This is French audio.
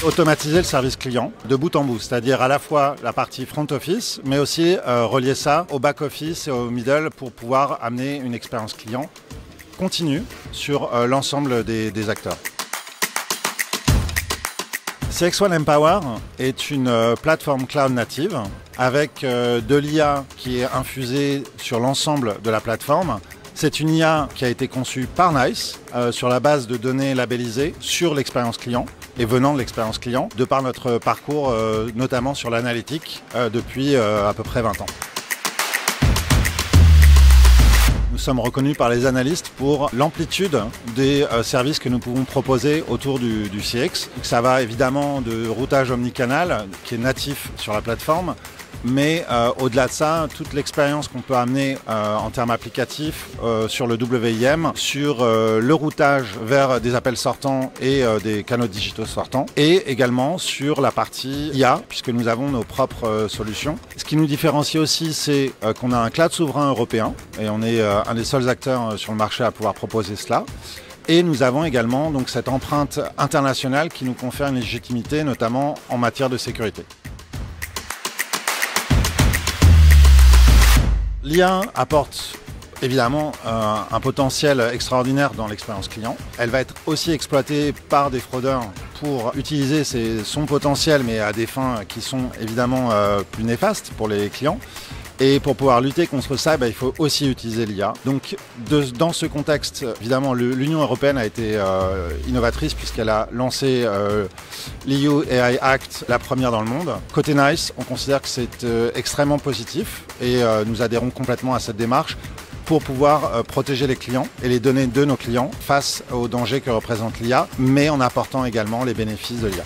automatiser le service client de bout en bout, c'est-à-dire à la fois la partie front office, mais aussi relier ça au back office et au middle pour pouvoir amener une expérience client continue sur l'ensemble des acteurs. CXone Mpower est une plateforme cloud native avec de l'IA qui est infusée sur l'ensemble de la plateforme. C'est une IA qui a été conçue par NICE sur la base de données labellisées sur l'expérience client et venant de l'expérience client, de par notre parcours notamment sur l'analytique depuis à peu près 20 ans. Nous sommes reconnus par les analystes pour l'amplitude des services que nous pouvons proposer autour du CX. Ça va évidemment de routage omnicanal qui est natif sur la plateforme, mais au-delà de ça, toute l'expérience qu'on peut amener en termes applicatifs sur le WIM, sur le routage vers des appels sortants et des canaux digitaux sortants, et également sur la partie IA, puisque nous avons nos propres solutions. Ce qui nous différencie aussi, c'est qu'on a un cloud souverain européen, et on est un des seuls acteurs sur le marché à pouvoir proposer cela. Et nous avons également donc cette empreinte internationale qui nous confère une légitimité, notamment en matière de sécurité. L'IA apporte évidemment un potentiel extraordinaire dans l'expérience client. Elle va être aussi exploitée par des fraudeurs pour utiliser son potentiel, mais à des fins qui sont évidemment plus néfastes pour les clients. Et pour pouvoir lutter contre ça, il faut aussi utiliser l'IA. Donc dans ce contexte, évidemment, l'Union européenne a été innovatrice puisqu'elle a lancé l'EU AI Act, la première dans le monde. Côté NICE, on considère que c'est extrêmement positif et nous adhérons complètement à cette démarche pour pouvoir protéger les clients et les données de nos clients face aux dangers que représente l'IA, mais en apportant également les bénéfices de l'IA.